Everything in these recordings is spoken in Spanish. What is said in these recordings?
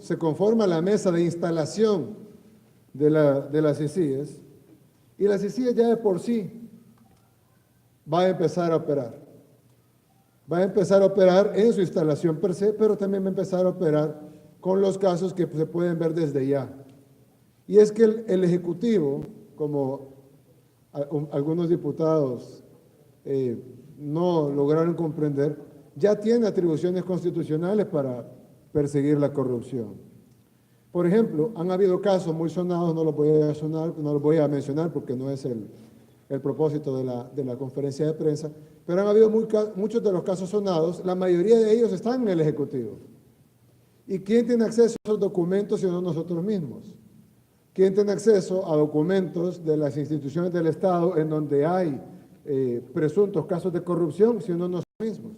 se conforma la mesa de instalación de las CICIES, y la CICIES ya de por sí va a empezar a operar. Va a empezar a operar en su instalación per se, pero también va a empezar a operar con los casos que se pueden ver desde ya. Y es que el Ejecutivo, como algunos diputados no lograron comprender, ya tiene atribuciones constitucionales para perseguir la corrupción. Por ejemplo, han habido casos muy sonados, no los voy a mencionar porque no es el propósito de la conferencia de prensa, pero han habido muchos de los casos sonados, la mayoría de ellos están en el Ejecutivo. ¿Y quién tiene acceso a esos documentos sino nosotros mismos? ¿Quién tiene acceso a documentos de las instituciones del Estado en donde hay presuntos casos de corrupción sino nosotros mismos?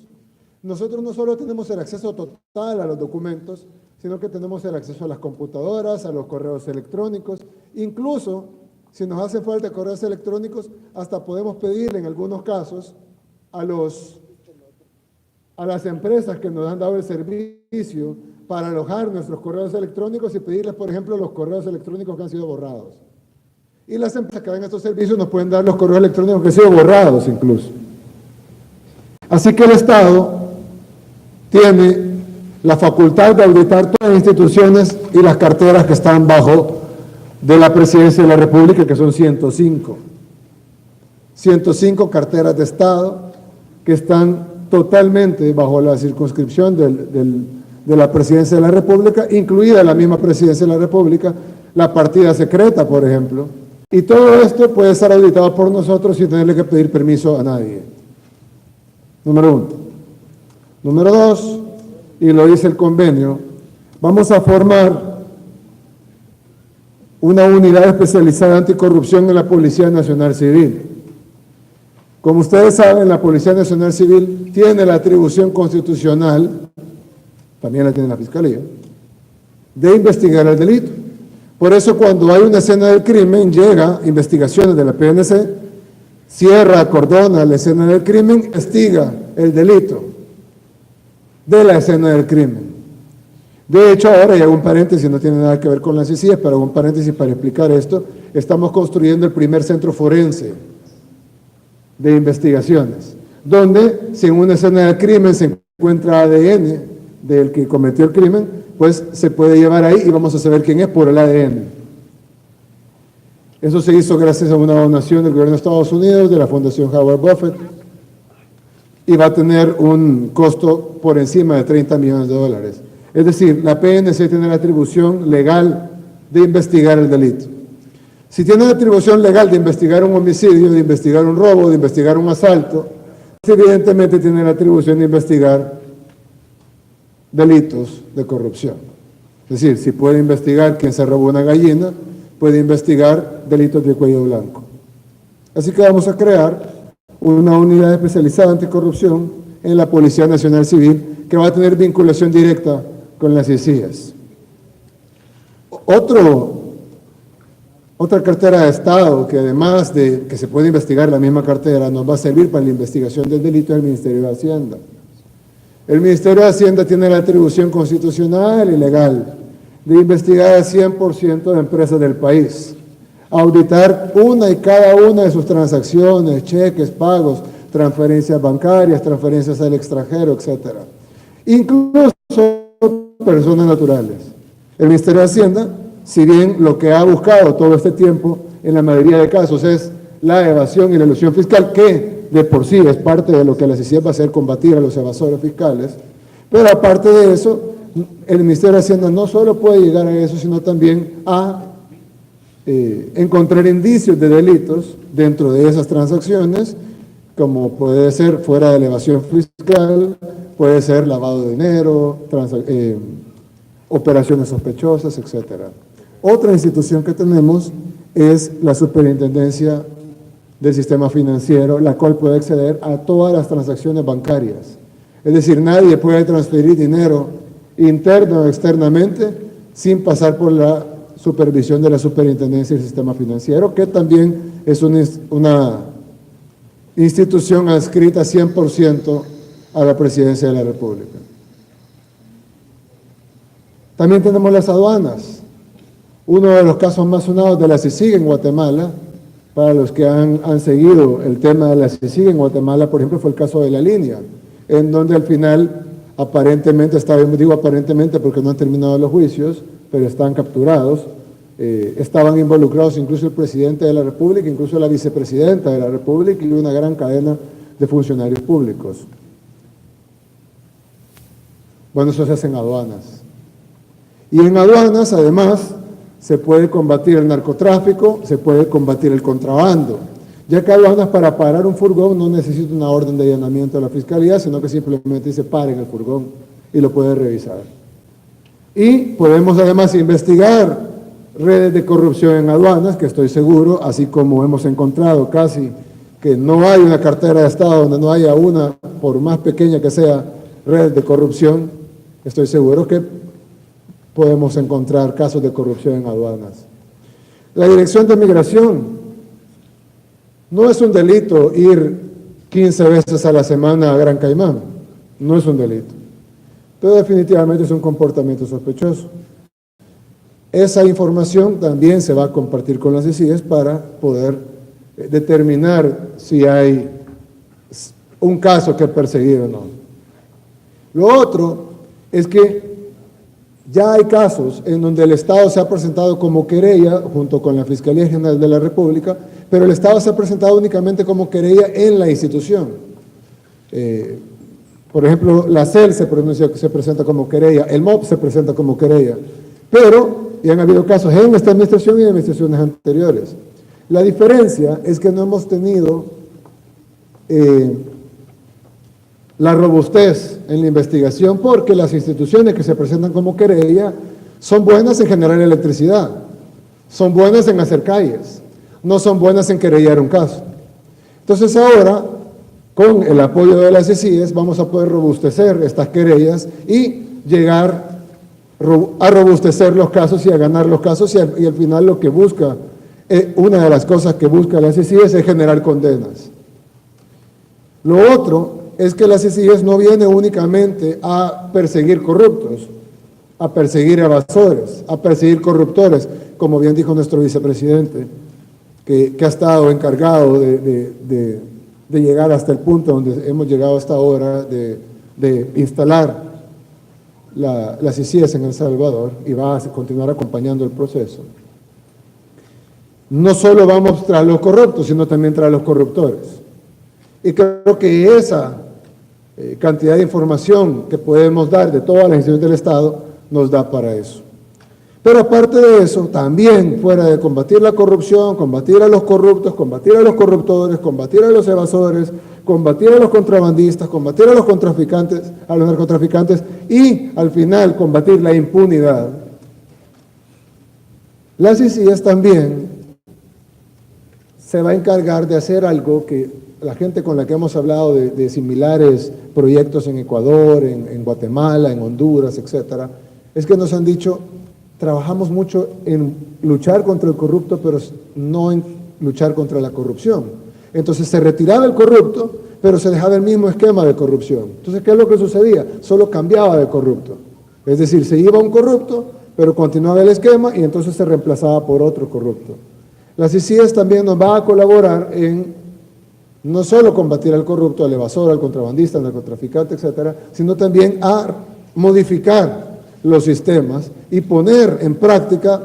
Nosotros no solo tenemos el acceso total a los documentos, sino que tenemos el acceso a las computadoras, a los correos electrónicos. Incluso, si nos hacen falta correos electrónicos, hasta podemos pedirle en algunos casos a las empresas que nos han dado el servicio para alojar nuestros correos electrónicos y pedirles, por ejemplo, los correos electrónicos que han sido borrados. Y las empresas que dan estos servicios nos pueden dar los correos electrónicos que han sido borrados incluso. Así que el Estado tiene la facultad de auditar todas las instituciones y las carteras que están bajo de la Presidencia de la República, que son 105. 105 carteras de Estado que están totalmente bajo la circunscripción de la Presidencia de la República, incluida la misma Presidencia de la República, la partida secreta, por ejemplo. Y todo esto puede ser auditado por nosotros sin tenerle que pedir permiso a nadie. Número 1. Número 2, y lo dice el convenio, vamos a formar una unidad especializada anticorrupción en la Policía Nacional Civil. Como ustedes saben, la Policía Nacional Civil tiene la atribución constitucional, también la tiene la Fiscalía, de investigar el delito. Por eso cuando hay una escena del crimen, llega investigaciones de la PNC, cierra, acordona la escena del crimen, investiga el delito de la escena del crimen. De hecho, ahora, y hago un paréntesis, no tiene nada que ver con las CICIES, pero hago un paréntesis para explicar esto, estamos construyendo el primer centro forense de investigaciones, donde si en una escena del crimen se encuentra ADN del que cometió el crimen, pues se puede llevar ahí y vamos a saber quién es por el ADN. Eso se hizo gracias a una donación del gobierno de Estados Unidos, de la Fundación Howard Buffett, y va a tener un costo por encima de $30 millones. Es decir, la PNC tiene la atribución legal de investigar el delito. Si tiene la atribución legal de investigar un homicidio, de investigar un robo, de investigar un asalto, evidentemente tiene la atribución de investigar delitos de corrupción. Es decir, si puede investigar quién se robó una gallina, puede investigar delitos de cuello blanco. Así que vamos a crear una unidad especializada anticorrupción en la Policía Nacional Civil que va a tener vinculación directa con las CICIES. Otra cartera de Estado que además de que se puede investigar la misma cartera nos va a servir para la investigación del delito es el Ministerio de Hacienda. El Ministerio de Hacienda tiene la atribución constitucional y legal de investigar al 100% de empresas del país, auditar una y cada una de sus transacciones, cheques, pagos, transferencias bancarias, transferencias al extranjero, etc. Incluso personas naturales. El Ministerio de Hacienda, si bien lo que ha buscado todo este tiempo, en la mayoría de casos, es la evasión y la elusión fiscal, que de por sí es parte de lo que la CICIES va a hacer, combatir a los evasores fiscales, pero aparte de eso, el Ministerio de Hacienda no solo puede llegar a eso, sino también a encontrar indicios de delitos dentro de esas transacciones, como puede ser fuera de la evasión fiscal, puede ser lavado de dinero, operaciones sospechosas, etc. Otra institución que tenemos es la Superintendencia del Sistema Financiero, la cual puede acceder a todas las transacciones bancarias. Es decir, nadie puede transferir dinero interno o externamente sin pasar por la supervisión de la Superintendencia del Sistema Financiero, que también es una institución adscrita 100% a la presidencia de la República. También tenemos las aduanas. Uno de los casos más sonados de la CICIG en Guatemala, para los que han seguido el tema de la CICIG en Guatemala, por ejemplo, fue el caso de La Línea, en donde al final, aparentemente, digo aparentemente porque no han terminado los juicios, pero están capturados, estaban involucrados incluso el presidente de la República, incluso la vicepresidenta de la República y una gran cadena de funcionarios públicos. Bueno, eso se hace en aduanas. Y en aduanas, además, se puede combatir el narcotráfico, se puede combatir el contrabando. Ya que aduanas, para parar un furgón no necesita una orden de allanamiento de la Fiscalía, sino que simplemente dice paren el furgón y lo puede revisar. Y podemos además investigar redes de corrupción en aduanas, que estoy seguro, así como hemos encontrado casi que no hay una cartera de Estado donde no haya una, por más pequeña que sea, red de corrupción, estoy seguro que podemos encontrar casos de corrupción en aduanas. La Dirección de Migración. No es un delito ir 15 veces a la semana a Gran Caimán, no es un delito, pero definitivamente es un comportamiento sospechoso. Esa información también se va a compartir con las CICIG para poder determinar si hay un caso que perseguir o no. Lo otro es que ya hay casos en donde el Estado se ha presentado como querella junto con la Fiscalía General de la República, pero el Estado se ha presentado únicamente como querella en la institución. Por ejemplo, la CEL se presenta como querella, el MOP se presenta como querella, pero ya han habido casos en esta administración y en administraciones anteriores. La diferencia es que no hemos tenido la robustez en la investigación, porque las instituciones que se presentan como querella son buenas en generar electricidad, son buenas en hacer calles, no son buenas en querellar un caso. Entonces ahora, con el apoyo de las CICIG, vamos a poder robustecer estas querellas y llegar a robustecer los casos y a ganar los casos, y al final lo que busca, una de las cosas que busca las CICIG es generar condenas. Lo otro es que las CICIG no viene únicamente a perseguir corruptos, a perseguir evasores, a perseguir corruptores, como bien dijo nuestro vicepresidente, que ha estado encargado de llegar hasta el punto donde hemos llegado hasta ahora, de instalar las CICIG en El Salvador, y va a continuar acompañando el proceso. No solo vamos tras los corruptos, sino también tras los corruptores. Y creo que esa cantidad de información que podemos dar de todas las instituciones del Estado nos da para eso. Pero aparte de eso, también fuera de combatir la corrupción, combatir a los corruptos, combatir a los corruptores, combatir a los evasores, combatir a los contrabandistas, combatir a los narcotraficantes y al final combatir la impunidad, las CICIG también se va a encargar de hacer algo que la gente con la que hemos hablado de similares proyectos en Ecuador, en Guatemala, en Honduras, etcétera, es que nos han dicho, trabajamos mucho en luchar contra el corrupto, pero no en luchar contra la corrupción. Entonces se retiraba el corrupto, pero se dejaba el mismo esquema de corrupción. Entonces, ¿qué es lo que sucedía? Solo cambiaba de corrupto. Es decir, se iba un corrupto, pero continuaba el esquema y entonces se reemplazaba por otro corrupto. La CICIG también nos va a colaborar en no solo combatir al corrupto, al evasor, al contrabandista, al narcotraficante, etcétera, sino también a modificar los sistemas y poner en práctica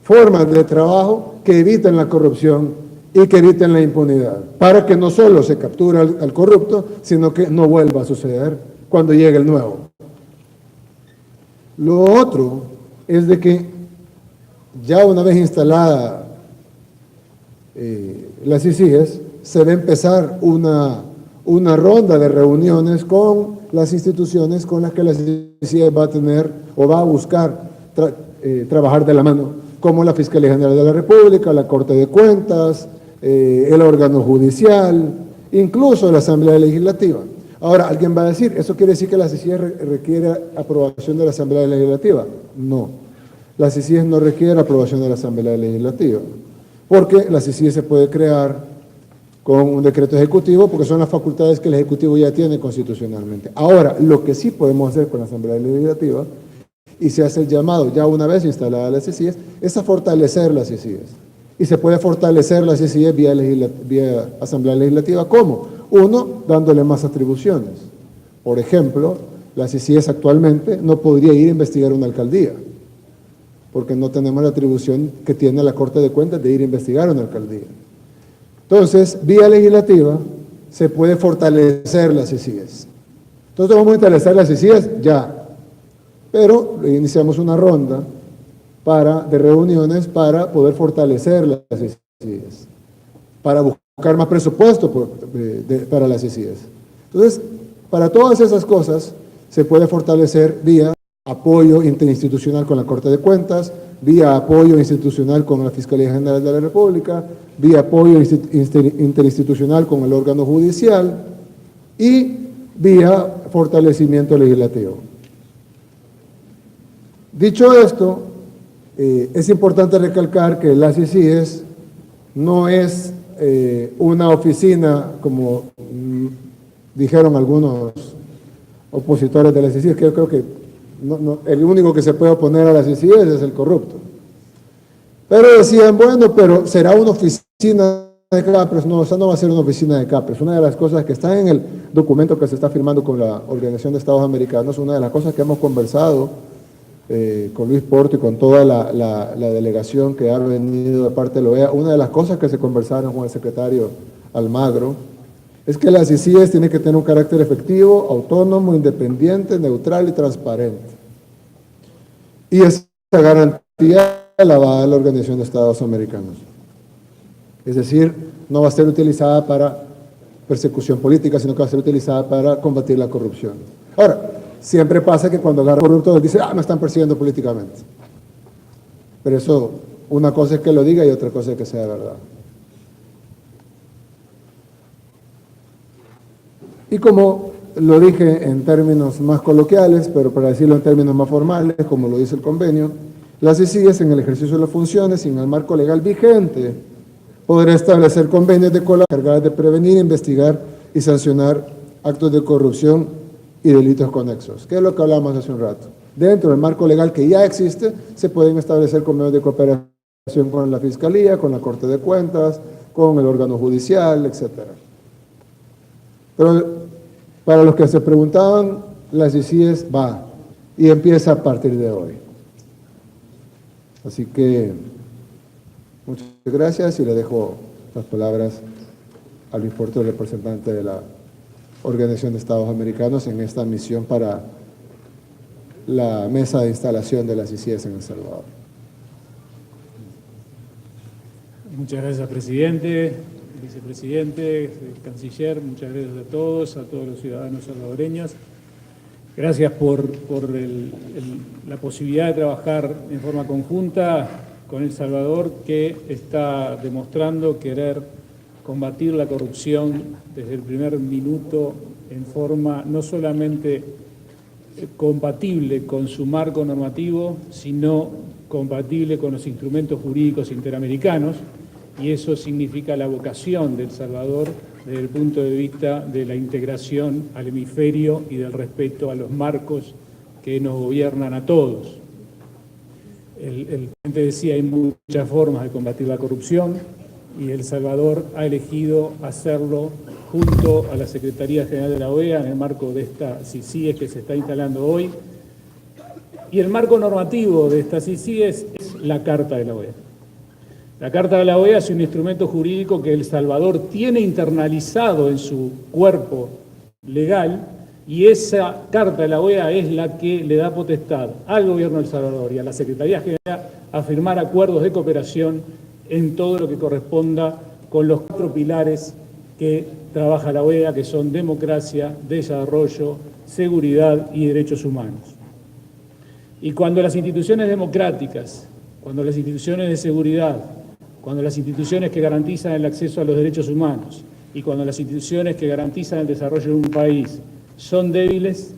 formas de trabajo que eviten la corrupción y que eviten la impunidad, para que no solo se capture al corrupto, sino que no vuelva a suceder cuando llegue el nuevo. Lo otro es de que ya una vez instalada las CICIG, se va a empezar una ronda de reuniones con las instituciones con las que la CICIG va a tener o va a buscar trabajar de la mano, como la Fiscalía General de la República, la Corte de Cuentas, el órgano judicial, incluso la Asamblea Legislativa. Ahora, alguien va a decir, ¿eso quiere decir que la CICIG requiere aprobación de la Asamblea Legislativa? No, la CICIG no requiere aprobación de la Asamblea Legislativa, porque la CICIG se puede crear con un decreto ejecutivo, porque son las facultades que el Ejecutivo ya tiene constitucionalmente. Ahora, lo que sí podemos hacer con la Asamblea Legislativa, y se hace el llamado ya una vez instaladas las CICIES, es a fortalecer las CICIES. Y se puede fortalecer las CICIES vía Asamblea Legislativa. ¿Cómo? Uno, dándole más atribuciones. Por ejemplo, las CICIES actualmente no podría ir a investigar una alcaldía, porque no tenemos la atribución que tiene la Corte de Cuentas de ir a investigar una alcaldía. Entonces, vía legislativa, se puede fortalecer las CICIES. Entonces, vamos a fortalecer las CICIES ya, pero iniciamos una ronda de reuniones para poder fortalecer las CICIES, para buscar más presupuesto para las CICIES. Entonces, para todas esas cosas, se puede fortalecer vía apoyo interinstitucional con la Corte de Cuentas, vía apoyo institucional con la Fiscalía General de la República, vía apoyo interinstitucional con el órgano judicial y vía fortalecimiento legislativo. Dicho esto, es importante recalcar que la CICIES no es una oficina, como dijeron algunos opositores de la CICIES, que yo creo que el único que se puede oponer a la CICIES es el corrupto. Pero decían, bueno, pero será una oficina de CAPRES. No, esa no va a ser una oficina de CAPRES. Una de las cosas que está en el documento que se está firmando con la Organización de Estados Americanos, una de las cosas que hemos conversado con Luis Porto y con toda la delegación que ha venido de parte de la OEA, una de las cosas que se conversaron con el secretario Almagro, es que la CICIES tiene que tener un carácter efectivo, autónomo, independiente, neutral y transparente. Y esa garantía la va a dar la Organización de Estados Americanos. Es decir, no va a ser utilizada para persecución política, sino que va a ser utilizada para combatir la corrupción. Ahora, siempre pasa que cuando agarran corruptos dicen, me están persiguiendo políticamente. Pero eso, una cosa es que lo diga y otra cosa es que sea verdad. Y como lo dije en términos más coloquiales, pero para decirlo en términos más formales, como lo dice el convenio, la CICIES en el ejercicio de las funciones, sin el marco legal vigente, podrá establecer convenios de colaboración encargados de prevenir, investigar y sancionar actos de corrupción y delitos conexos, que es lo que hablamos hace un rato. Dentro del marco legal que ya existe, se pueden establecer convenios de cooperación con la Fiscalía, con la Corte de Cuentas, con el órgano judicial, etc. Pero para los que se preguntaban, la CICIES va y empieza a partir de hoy. Así que muchas gracias y le dejo las palabras a Luis Porto, el representante de la Organización de Estados Americanos en esta misión para la mesa de instalación de la CICIES en El Salvador. Muchas gracias, presidente, vicepresidente, canciller, muchas gracias a todos los ciudadanos salvadoreños. Gracias por la posibilidad de trabajar en forma conjunta con El Salvador, que está demostrando querer combatir la corrupción desde el primer minuto en forma no solamente compatible con su marco normativo, sino compatible con los instrumentos jurídicos interamericanos, y eso significa la vocación de El Salvador desde el punto de vista de la integración al hemisferio y del respeto a los marcos que nos gobiernan a todos. El presidente decía, hay muchas formas de combatir la corrupción y El Salvador ha elegido hacerlo junto a la Secretaría General de la OEA en el marco de esta CICIES que se está instalando hoy. Y el marco normativo de esta CICIES es la Carta de la OEA. La Carta de la OEA es un instrumento jurídico que El Salvador tiene internalizado en su cuerpo legal, y esa Carta de la OEA es la que le da potestad al Gobierno de El Salvador y a la Secretaría General a firmar acuerdos de cooperación en todo lo que corresponda con los 4 pilares que trabaja la OEA, que son democracia, desarrollo, seguridad y derechos humanos. Y cuando las instituciones democráticas, cuando las instituciones de seguridad, cuando las instituciones que garantizan el acceso a los derechos humanos y cuando las instituciones que garantizan el desarrollo de un país son débiles,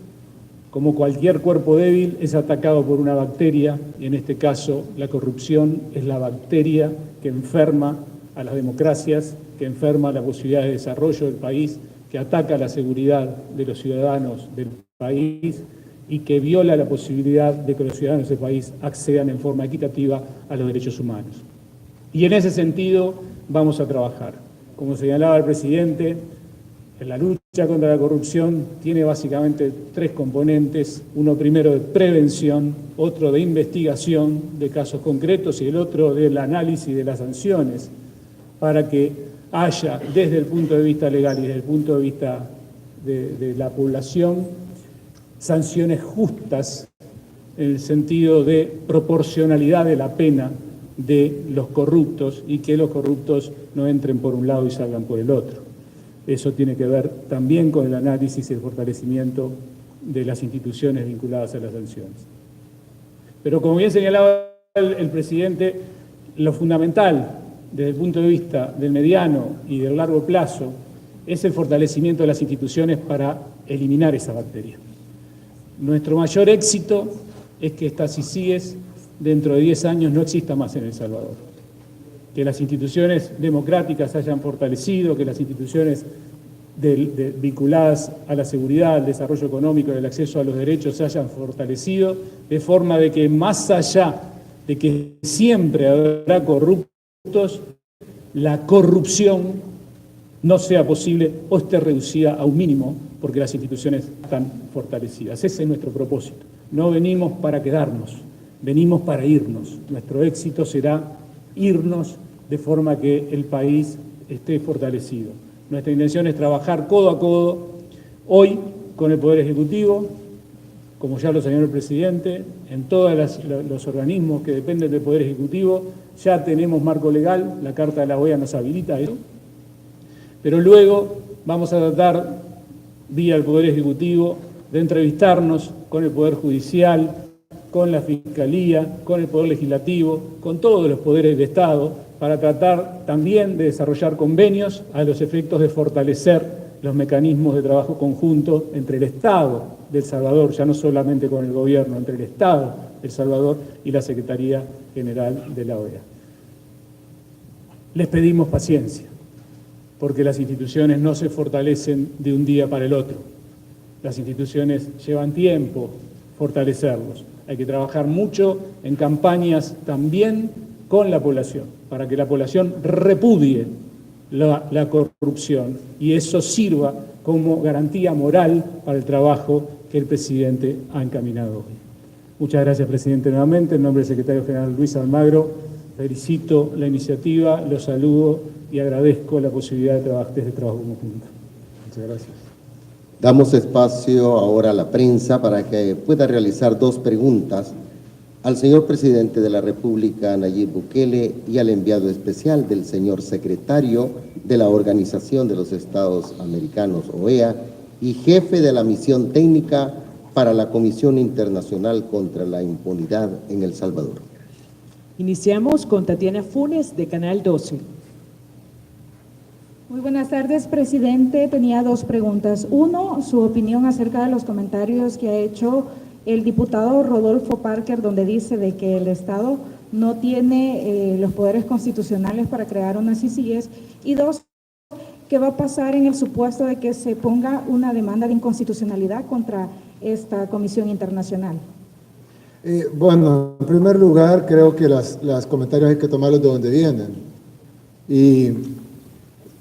como cualquier cuerpo débil, es atacado por una bacteria, y en este caso la corrupción es la bacteria que enferma a las democracias, que enferma la posibilidad de desarrollo del país, que ataca la seguridad de los ciudadanos del país y que viola la posibilidad de que los ciudadanos del país accedan en forma equitativa a los derechos humanos. Y en ese sentido vamos a trabajar. Como señalaba el presidente, la lucha contra la corrupción tiene básicamente tres componentes: uno primero de prevención, otro de investigación de casos concretos y el otro del análisis de las sanciones, para que haya, desde el punto de vista legal y desde el punto de vista de la población, sanciones justas en el sentido de proporcionalidad de la pena de los corruptos y que los corruptos no entren por un lado y salgan por el otro. Eso tiene que ver también con el análisis y el fortalecimiento de las instituciones vinculadas a las sanciones. Pero como bien señalaba el presidente, lo fundamental desde el punto de vista del mediano y del largo plazo es el fortalecimiento de las instituciones para eliminar esa bacteria. Nuestro mayor éxito es que estas ICIES dentro de 10 años no exista más en El Salvador. Que las instituciones democráticas hayan fortalecido, que las instituciones vinculadas a la seguridad, al desarrollo económico y el acceso a los derechos se hayan fortalecido, de forma de que más allá de que siempre habrá corruptos, la corrupción no sea posible o esté reducida a un mínimo porque las instituciones están fortalecidas. Ese es nuestro propósito. No venimos para quedarnos, venimos para irnos. Nuestro éxito será irnos de forma que el país esté fortalecido. Nuestra intención es trabajar codo a codo hoy con el Poder Ejecutivo, como ya lo señaló el presidente, en todos los organismos que dependen del Poder Ejecutivo. Ya tenemos marco legal, la Carta de la OEA nos habilita eso, pero luego vamos a tratar, vía el Poder Ejecutivo, de entrevistarnos con el Poder Judicial, con la Fiscalía, con el Poder Legislativo, con todos los poderes del Estado, para tratar también de desarrollar convenios a los efectos de fortalecer los mecanismos de trabajo conjunto entre el Estado de El Salvador, ya no solamente con el gobierno, entre el Estado de El Salvador y la Secretaría General de la OEA. Les pedimos paciencia, porque las instituciones no se fortalecen de un día para el otro. Las instituciones llevan tiempo fortalecerlos. Hay que trabajar mucho en campañas también con la población, para que la población repudie la corrupción y eso sirva como garantía moral para el trabajo que el presidente ha encaminado hoy. Muchas gracias, presidente, nuevamente. En nombre del secretario general Luis Almagro, felicito la iniciativa, los saludo y agradezco la posibilidad de este trabajo conjunto. Muchas gracias. Damos espacio ahora a la prensa para que pueda realizar dos preguntas al señor presidente de la República, Nayib Bukele, y al enviado especial del señor secretario de la Organización de los Estados Americanos, OEA, y jefe de la misión técnica para la Comisión Internacional contra la Impunidad en El Salvador. Iniciamos con Tatiana Funes, de Canal 12. Muy buenas tardes, presidente. Tenía dos preguntas. Uno, su opinión acerca de los comentarios que ha hecho el diputado Rodolfo Parker, donde dice de que el Estado no tiene los poderes constitucionales para crear unas ICIES. Y dos, ¿qué va a pasar en el supuesto de que se ponga una demanda de inconstitucionalidad contra esta comisión internacional? Bueno, en primer lugar, creo que los comentarios hay que tomarlos de donde vienen. Y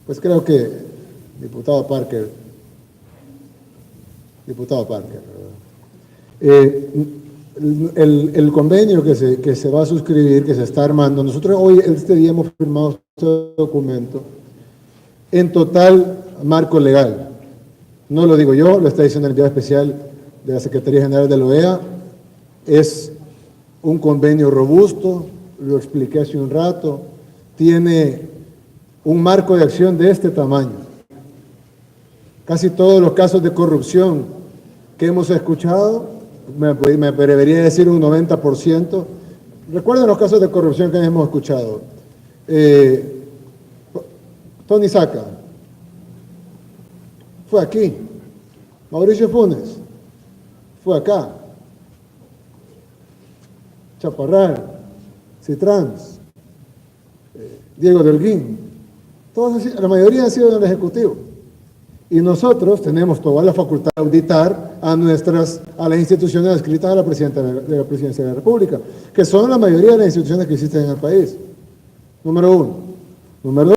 pues creo que, diputado Parker, el convenio que se va a suscribir, que se está armando, nosotros hoy, este día hemos firmado este documento en total marco legal. No lo digo yo, lo está diciendo el enviado especial de la Secretaría General de la OEA. Es un convenio robusto, lo expliqué hace un rato, tiene un marco de acción de este tamaño. Casi todos los casos de corrupción que hemos escuchado, me atrevería a decir un 90%, recuerden los casos de corrupción que hemos escuchado. Tony Saca, fue aquí. Mauricio Funes, fue acá. Chaparral, Citrans, Diego Delguín, La mayoría han sido en el Ejecutivo. Y nosotros tenemos toda la facultad de auditar a las instituciones adscritas a la Presidencia de la República, que son la mayoría de las instituciones que existen en el país. Número uno. Número dos,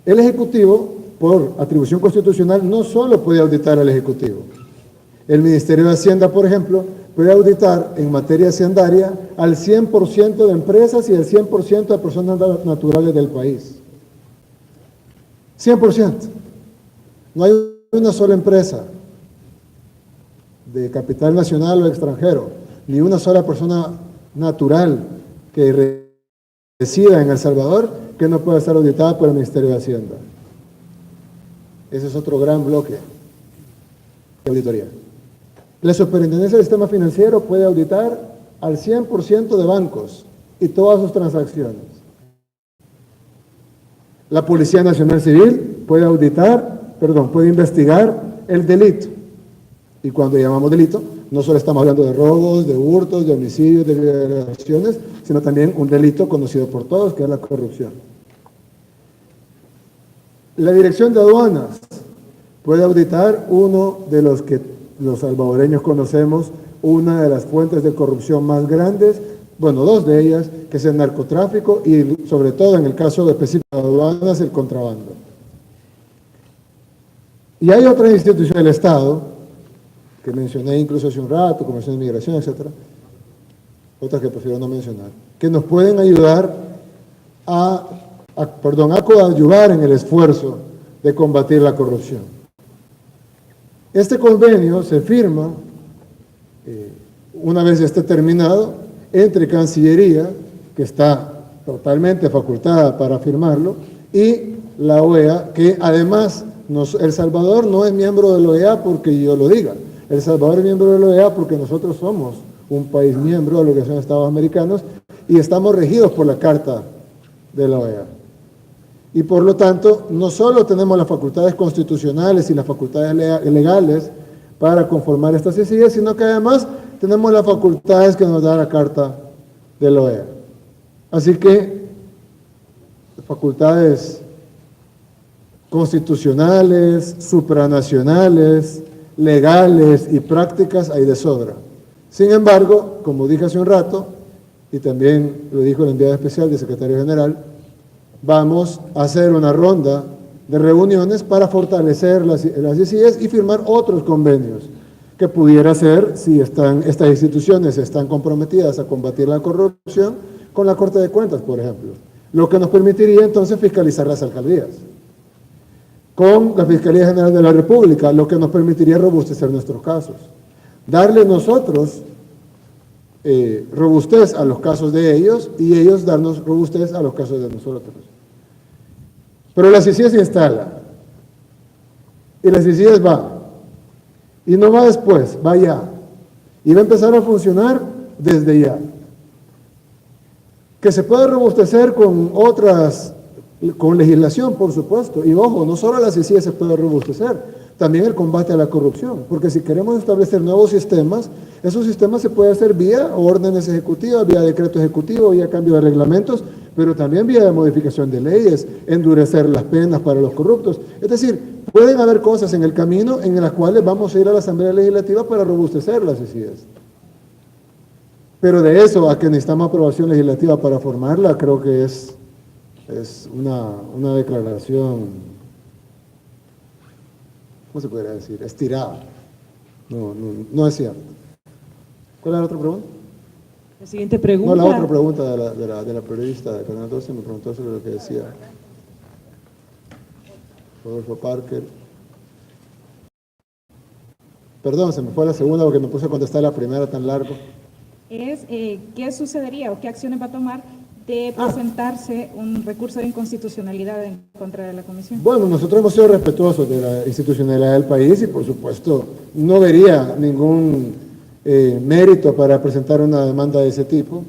el Ejecutivo, por atribución constitucional, no solo puede auditar al Ejecutivo. El Ministerio de Hacienda, por ejemplo, puede auditar en materia hacendaria al 100% de empresas y al 100% de personas naturales del país. 100%. No hay una sola empresa de capital nacional o extranjero, ni una sola persona natural que resida en El Salvador que no pueda ser auditada por el Ministerio de Hacienda. Ese es otro gran bloque de auditoría. La Superintendencia del Sistema Financiero puede auditar al 100% de bancos y todas sus transacciones. La Policía Nacional Civil puede investigar el delito. Y cuando llamamos delito, no solo estamos hablando de robos, de hurtos, de homicidios, de violaciones, sino también un delito conocido por todos, que es la corrupción. La Dirección de Aduanas puede auditar uno de los que los salvadoreños conocemos, una de las fuentes de corrupción más grandes, bueno, dos de ellas, que es el narcotráfico y sobre todo en el caso específico de aduanas, el contrabando. Y hay otras instituciones del Estado, que mencioné incluso hace un rato, Comisión de Migración, etcétera, otras que prefiero no mencionar, que nos pueden ayudar a coadyuvar en el esfuerzo de combatir la corrupción. Este convenio se firma, una vez esté terminado, entre Cancillería, que está totalmente facultada para firmarlo, y la OEA, que además El Salvador no es miembro de la OEA porque yo lo diga. El Salvador es miembro de la OEA porque nosotros somos un país miembro de la Organización de Estados Americanos y estamos regidos por la Carta de la OEA. Y por lo tanto, no solo tenemos las facultades constitucionales y las facultades legales para conformar estas CICIES, sino que además tenemos las facultades que nos da la Carta de la OEA. Así que, facultades constitucionales, supranacionales, legales y prácticas hay de sobra. Sin embargo, como dije hace un rato, y también lo dijo el enviado especial del secretario general, vamos a hacer una ronda de reuniones para fortalecer las ICIES y firmar otros convenios que pudiera ser, si estas instituciones están comprometidas a combatir la corrupción, con la Corte de Cuentas, por ejemplo, lo que nos permitiría entonces fiscalizar las alcaldías. Con la Fiscalía General de la República, lo que nos permitiría robustecer nuestros casos. Darle nosotros robustez a los casos de ellos y ellos darnos robustez a los casos de nosotros. Pero la CICIES se instala y la CICIES va y no va después, va ya y va a empezar a funcionar desde ya. Que se puede robustecer con legislación, por supuesto, y ojo, no solo la CICIES se puede robustecer, también el combate a la corrupción, porque si queremos establecer nuevos sistemas, esos sistemas se pueden hacer vía órdenes ejecutivas, vía decreto ejecutivo, vía cambio de reglamentos, pero también vía de modificación de leyes, endurecer las penas para los corruptos. Es decir, pueden haber cosas en el camino en las cuales vamos a ir a la Asamblea Legislativa para robustecer las CICIES. Pero de eso a que necesitamos aprobación legislativa para formarla, creo que es una declaración, ¿cómo se podría decir? Estirada. No es cierto. ¿Cuál es la otra pregunta? La siguiente pregunta. No, la otra pregunta de la periodista de Canal 12 me preguntó sobre lo que decía Rodolfo Parker. Perdón, se me fue la segunda porque me puse a contestar la primera tan largo. ¿Qué sucedería o qué acciones va a tomar de presentarse un recurso de inconstitucionalidad en contra de la Comisión? Bueno, nosotros hemos sido respetuosos de la institucionalidad del país y por supuesto no vería ningún mérito para presentar una demanda de ese tipo,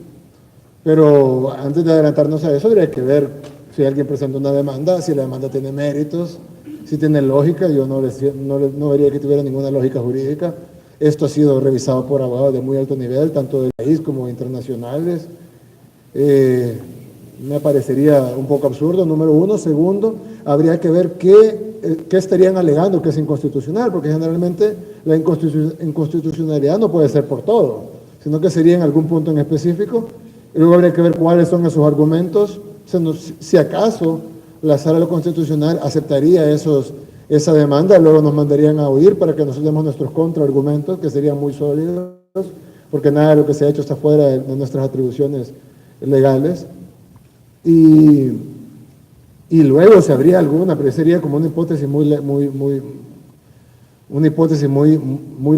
pero antes de adelantarnos a eso habría que ver si alguien presenta una demanda, si la demanda tiene méritos, si tiene lógica. Yo no vería que tuviera ninguna lógica jurídica. Esto ha sido revisado por abogados de muy alto nivel, tanto del país como internacionales. me parecería un poco absurdo, número uno. Segundo, habría que ver qué estarían alegando que es inconstitucional, porque generalmente la inconstitucionalidad no puede ser por todo, sino que sería en algún punto en específico, y luego habría que ver cuáles son esos argumentos, si acaso la Sala de lo Constitucional aceptaría esa demanda, luego nos mandarían a oír para que nosotros demos nuestros contraargumentos, que serían muy sólidos, porque nada de lo que se ha hecho está fuera de nuestras atribuciones legales. Y luego se habría alguna, pero sería como una hipótesis muy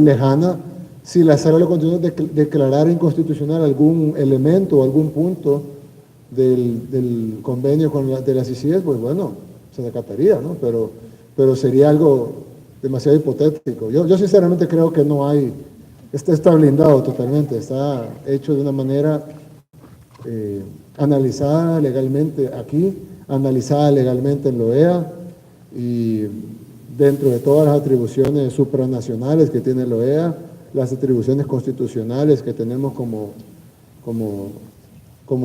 lejana, si la Sala de lo Constitucional declarara inconstitucional algún elemento o algún punto del convenio de las CICIES, pues bueno, se acataría, ¿no? Pero sería algo demasiado hipotético. Yo sinceramente creo que no hay, está blindado totalmente, está hecho de una manera analizada legalmente aquí, analizada legalmente en la OEA, y dentro de todas las atribuciones supranacionales que tiene la OEA, las atribuciones constitucionales que tenemos como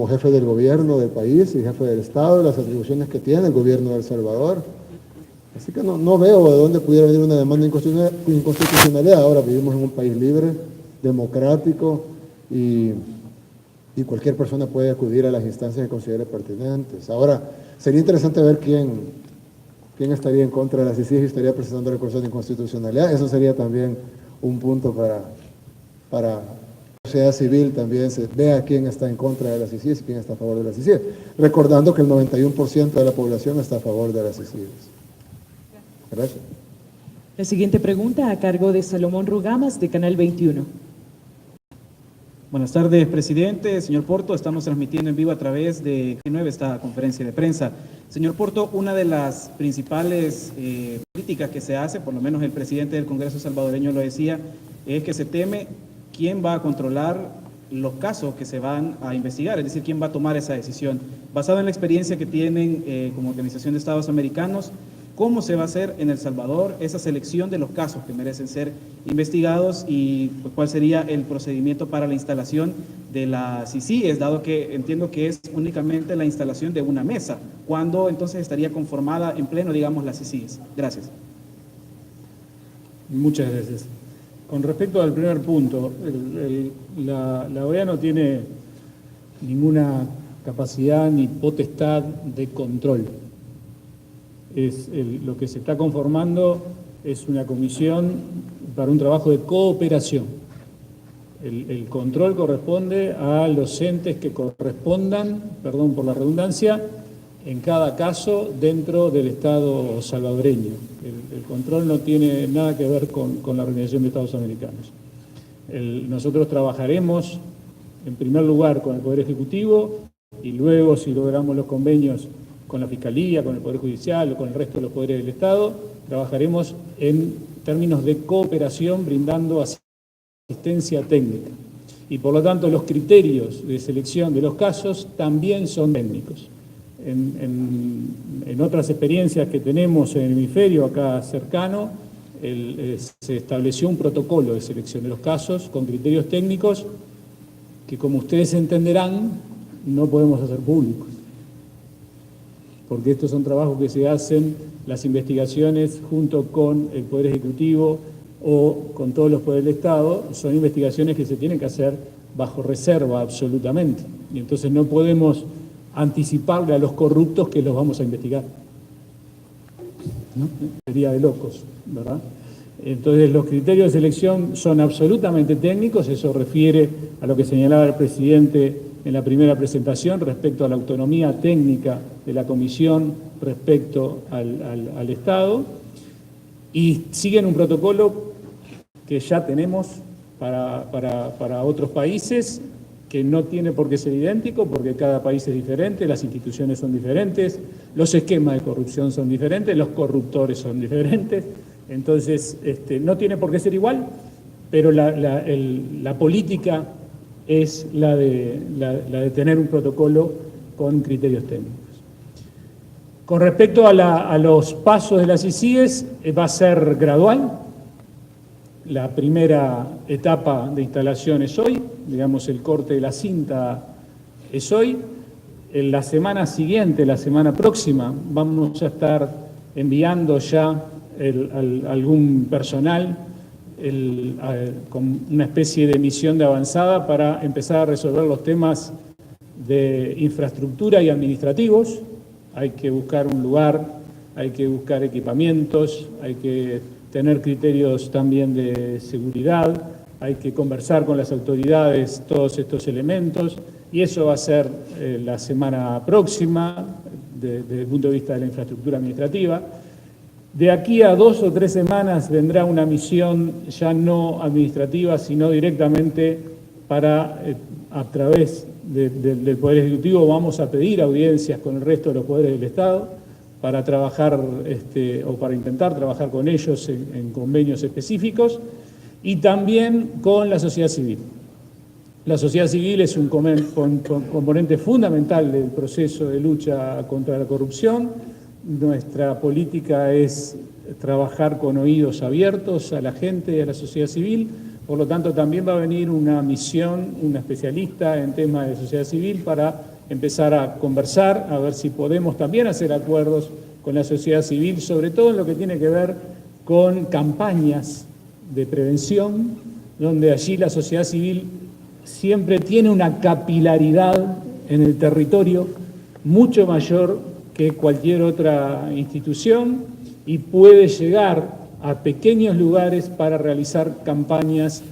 jefe del gobierno del país y jefe del Estado, las atribuciones que tiene el gobierno de El Salvador. Así que no veo de dónde pudiera venir una demanda de inconstitucionalidad. Ahora vivimos en un país libre, democrático, y cualquier persona puede acudir a las instancias que considere pertinentes. Ahora, sería interesante ver quién estaría en contra de la CICIG y estaría presentando recursos de inconstitucionalidad. Eso sería también un punto para la sociedad civil, también se vea quién está en contra de la CICIG y quién está a favor de la CICIG. Recordando que el 91% de la población está a favor de la CICIG. Gracias. La siguiente pregunta a cargo de Salomón Rugamas, de Canal 21. Buenas tardes, presidente. Señor Porto, estamos transmitiendo en vivo a través de G9 esta conferencia de prensa. Señor Porto, una de las principales críticas que se hace, por lo menos el presidente del Congreso salvadoreño lo decía, es que se teme quién va a controlar los casos que se van a investigar, es decir, quién va a tomar esa decisión. Basado en la experiencia que tienen como Organización de Estados Americanos, ¿cómo se va a hacer en El Salvador esa selección de los casos que merecen ser investigados y pues, cuál sería el procedimiento para la instalación de la CICIES, dado que entiendo que es únicamente la instalación de una mesa? ¿Cuándo entonces estaría conformada en pleno, digamos, la CICIES? Gracias. Muchas gracias. Con respecto al primer punto, la OEA no tiene ninguna capacidad ni potestad de control. Lo que se está conformando es una comisión para un trabajo de cooperación. El control corresponde a los entes que correspondan, perdón por la redundancia, en cada caso dentro del Estado salvadoreño. El control no tiene nada que ver con la Organización de Estados Americanos. Nosotros trabajaremos en primer lugar con el Poder Ejecutivo y luego, si logramos los convenios con la Fiscalía, con el Poder Judicial o con el resto de los poderes del Estado, trabajaremos en términos de cooperación brindando asistencia técnica. Y por lo tanto los criterios de selección de los casos también son técnicos. En otras experiencias que tenemos en el hemisferio acá cercano, se estableció un protocolo de selección de los casos con criterios técnicos que, como ustedes entenderán, no podemos hacer públicos, porque estos son trabajos que se hacen, las investigaciones junto con el Poder Ejecutivo o con todos los poderes del Estado, son investigaciones que se tienen que hacer bajo reserva absolutamente, y entonces no podemos anticiparle a los corruptos que los vamos a investigar, ¿no? Sería de locos, ¿verdad? Entonces los criterios de selección son absolutamente técnicos, eso refiere a lo que señalaba el presidente en la primera presentación respecto a la autonomía técnica de la comisión respecto al Estado, y siguen un protocolo que ya tenemos para otros países, que no tiene por qué ser idéntico, porque cada país es diferente, las instituciones son diferentes, los esquemas de corrupción son diferentes, los corruptores son diferentes, entonces no tiene por qué ser igual, pero la política es la de tener un protocolo con criterios técnicos. Con respecto a los pasos de las CICIES, va a ser gradual. La primera etapa de instalación es hoy, digamos el corte de la cinta es hoy. En la semana siguiente, la semana próxima, vamos a estar enviando ya algún personal con una especie de misión de avanzada para empezar a resolver los temas de infraestructura y administrativos. Hay que buscar un lugar, hay que buscar equipamientos, hay que tener criterios también de seguridad, hay que conversar con las autoridades todos estos elementos, y eso va a ser la semana próxima desde el punto de vista de la infraestructura administrativa. De aquí a 2 o 3 semanas vendrá una misión ya no administrativa, sino directamente para, a través del Poder Ejecutivo, vamos a pedir audiencias con el resto de los poderes del Estado para trabajar o para intentar trabajar con ellos en convenios específicos, y también con la sociedad civil. La sociedad civil es un componente fundamental del proceso de lucha contra la corrupción. Nuestra política es trabajar con oídos abiertos a la gente y a la sociedad civil. Por lo tanto, también va a venir una misión, una especialista en temas de sociedad civil para empezar a conversar, a ver si podemos también hacer acuerdos con la sociedad civil, sobre todo en lo que tiene que ver con campañas de prevención, donde allí la sociedad civil siempre tiene una capilaridad en el territorio mucho mayor que cualquier otra institución y puede llegar a pequeños lugares para realizar campañas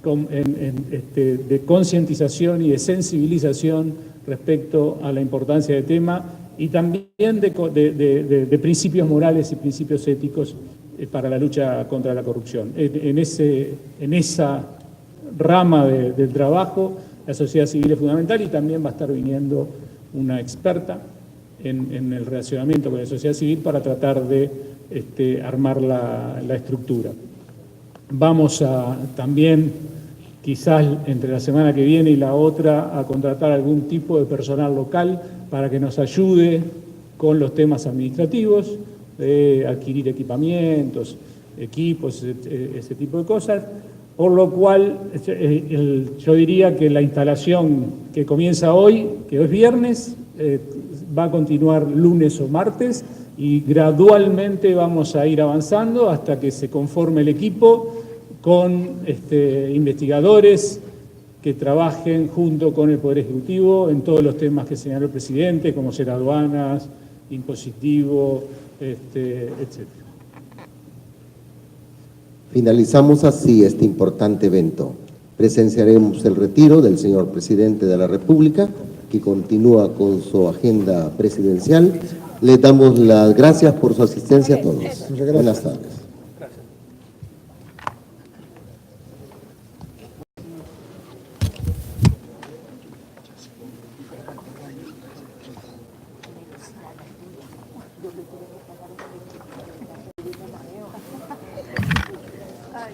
de concientización y de sensibilización respecto a la importancia del tema, y también de principios morales y principios éticos para la lucha contra la corrupción. En esa rama del trabajo, la sociedad civil es fundamental, y también va a estar viniendo una experta en el relacionamiento con la sociedad civil para tratar de armar la estructura. Vamos a también, quizás entre la semana que viene y la otra, a contratar algún tipo de personal local para que nos ayude con los temas administrativos, de adquirir equipamientos, equipos, ese tipo de cosas, por lo cual yo diría que la instalación que comienza hoy, que hoy es viernes, va a continuar lunes o martes, y gradualmente vamos a ir avanzando hasta que se conforme el equipo con investigadores que trabajen junto con el Poder Ejecutivo en todos los temas que señaló el presidente, como ser aduanas, impositivo, etc. Finalizamos así este importante evento. Presenciaremos el retiro del señor presidente de la República, que continúa con su agenda presidencial. Le damos las gracias por su asistencia a todos. Buenas tardes. Ay.